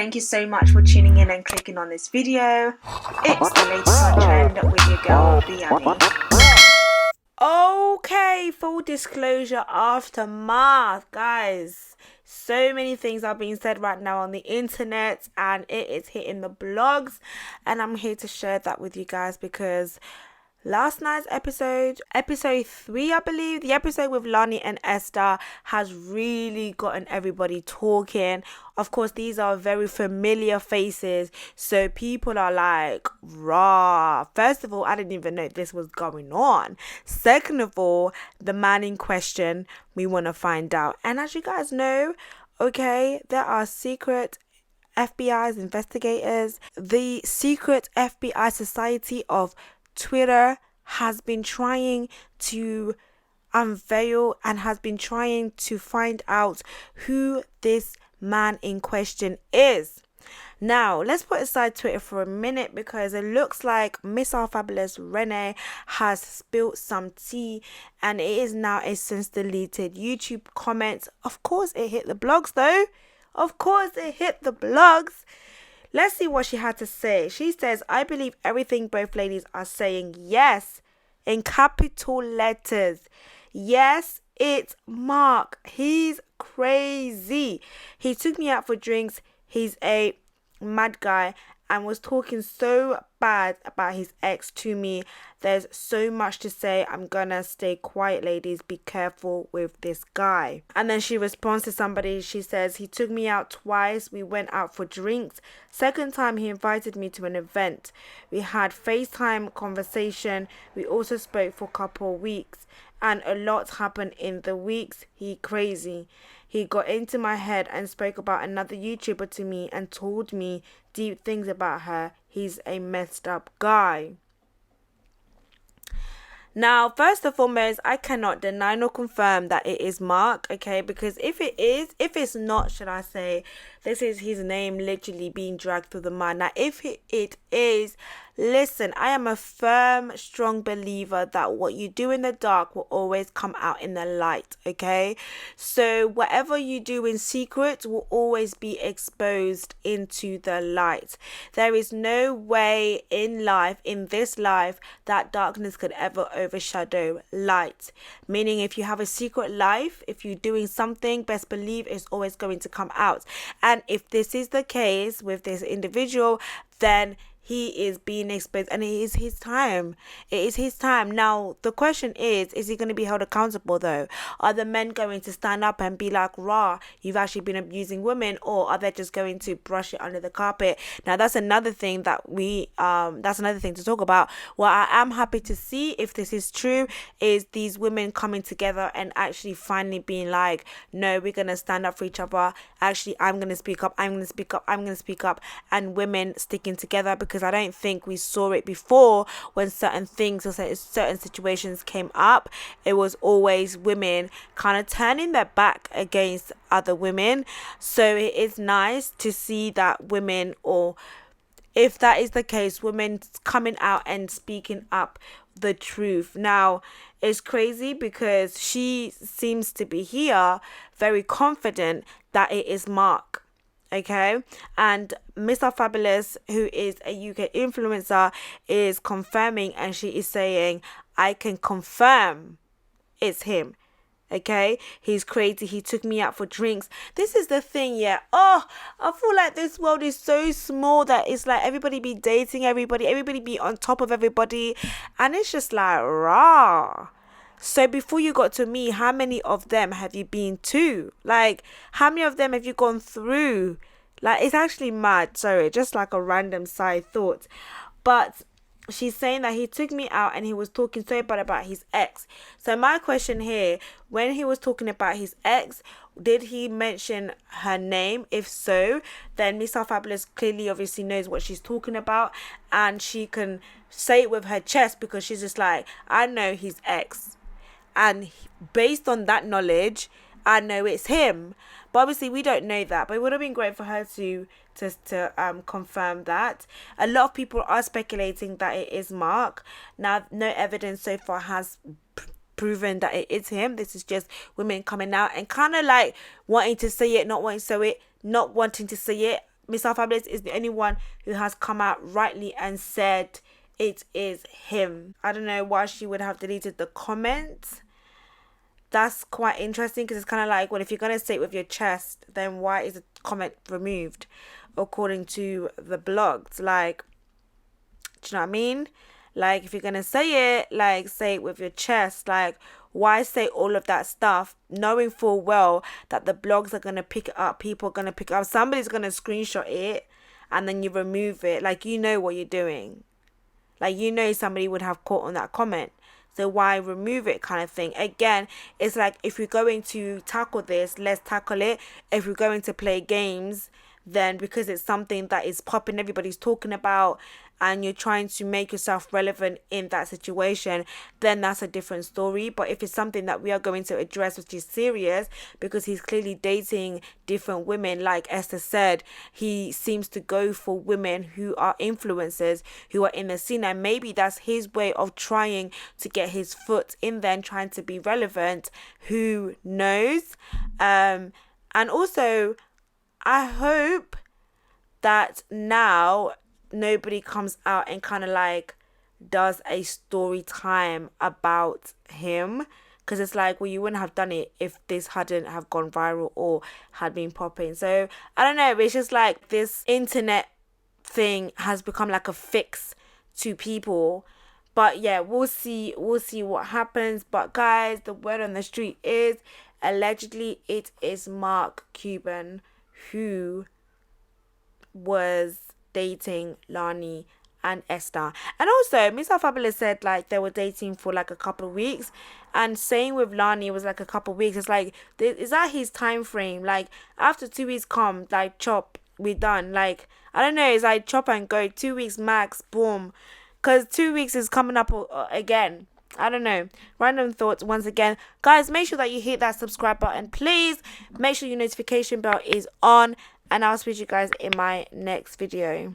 thank you so much for tuning in and clicking on this video. It's the latest on trend with your girl, Lani. Okay, full disclosure, aftermath, guys. So many things are being said right now on the internet and it is hitting the blogs, and I'm here to share that with you guys because last night's episode 3, I believe, the episode with Lani and Esther has really gotten everybody talking. Of course, these are very familiar faces, so people are like, raw. First of all, I didn't even know this was going on. Second of all, the man in question, we want to find out. And as you guys know, okay, there are secret FBI's investigators. The secret FBI Society of Twitter has been trying to unveil and has been trying to find out who this man in question is. Now, let's put aside Twitter for a minute because it looks like Miss Our Fabulous Renee has spilled some tea and it is now a since deleted YouTube comment. Of course, it hit the blogs though. Of course, it hit the blogs. Let's see what she had to say. She says, I believe everything both ladies are saying. Yes, in capital letters. Yes, it's Mark. He's crazy. He took me out for drinks. He's a mad guy and was talking so bad about his ex to me. There's so much to say. I'm gonna stay quiet, ladies. Be careful with this guy. And then she responds to somebody. She says, he took me out twice. We went out for drinks. Second time he invited me to an event. We had FaceTime conversation. We also spoke for a couple of weeks. And a lot happened in the weeks. He crazy. He got into my head and spoke about another YouTuber to me and told me deep things about her. He's a messed up guy. Now, first and foremost, I cannot deny nor confirm that it is Mark, okay? Because if it's not, should I say, this is his name literally being dragged through the mud. Now, if it is, listen, I am a firm, strong believer that what you do in the dark will always come out in the light, okay? So whatever you do in secret will always be exposed into the light. There is no way in life, in this life, that darkness could ever overshadow light. Meaning if you have a secret life, if you're doing something, best believe it's always going to come out. And if this is the case with this individual, then he is being exposed and it is his time. It is his time. Now, the question is he going to be held accountable though? Are the men going to stand up and be like, rah, you've actually been abusing women? Or are they just going to brush it under the carpet? Now, that's another thing that that's another thing to talk about. What I am happy to see, if this is true, is these women coming together and actually finally being like, no, we're going to stand up for each other. Actually, I'm going to speak up. I'm going to speak up. I'm going to speak up. And women sticking together, because I don't think we saw it before when certain things or certain situations came up. It was always women kind of turning their back against other women. So it is nice to see that women, or if that is the case, women coming out and speaking up the truth. Now, it's crazy because she seems to be here very confident that it is Mark. Okay, and Mr. Fabulous, who is a UK influencer, is confirming, and she is saying, I can confirm it's him. Okay, he's crazy. He took me out for drinks. This is the thing, yeah. Oh, I feel like this world is so small that it's like everybody be dating everybody be on top of everybody, and it's just like rah. So before you got to me, how many of them have you been to? Like, how many of them have you gone through? Like, it's actually mad. Sorry, just like a random side thought. But she's saying that he took me out and he was talking so bad about his ex. So my question here, when he was talking about his ex, did he mention her name? If so, then Miss Our Fabulous clearly obviously knows what she's talking about, and she can say it with her chest because she's just like, I know his ex. And based on that knowledge, I know it's him. But obviously we don't know that. But it would have been great for her to confirm that. A lot of people are speculating that it is Mark. Now, no evidence so far has proven that it is him. This is just women coming out and kind of like wanting to say it, not wanting to say it, Mr. Fabulous is the only one who has come out rightly and said it is him. I don't know why she would have deleted the comment. That's quite interesting, because it's kind of like, well, if you're going to say it with your chest, then why is the comment removed according to the blogs? Like, do you know what I mean? Like, if you're going to say it, like, say it with your chest. Like, why say all of that stuff knowing full well that the blogs are going to pick it up, people are going to pick it up, somebody's going to screenshot it, and then you remove it? Like, you know what you're doing. Like, you know somebody would have caught on that comment. So why remove it, kind of thing? Again, it's like, if you're going to tackle this, let's tackle it. If we're going to play games, then because it's something that is popping, everybody's talking about, and you're trying to make yourself relevant in that situation, then that's a different story. But if it's something that we are going to address, which is serious, because he's clearly dating different women, like Esther said, he seems to go for women who are influencers, who are in the scene, and maybe that's his way of trying to get his foot in there and trying to be relevant. Who knows? And also, I hope that now nobody comes out and kind of like does a story time about him, because it's like, well, you wouldn't have done it if this hadn't have gone viral or had been popping. So I don't know, it's just like this internet thing has become like a fix to people. But yeah, we'll see what happens. But guys, the word on the street is allegedly it is Mark Cuban who was dating Lani and Esther. And also, Mr. Fabulous said like they were dating for like a couple of weeks, and same with Lani, was like a couple of weeks. It's like, is that his time frame? Like, after 2 weeks come, like, chop, we done. Like, I don't know, it's like chop and go, 2 weeks max, boom, because 2 weeks is coming up again. I don't know. Random thoughts once again. Guys, make sure that you hit that subscribe button. Please make sure your notification bell is on. And I'll speak to you guys in my next video.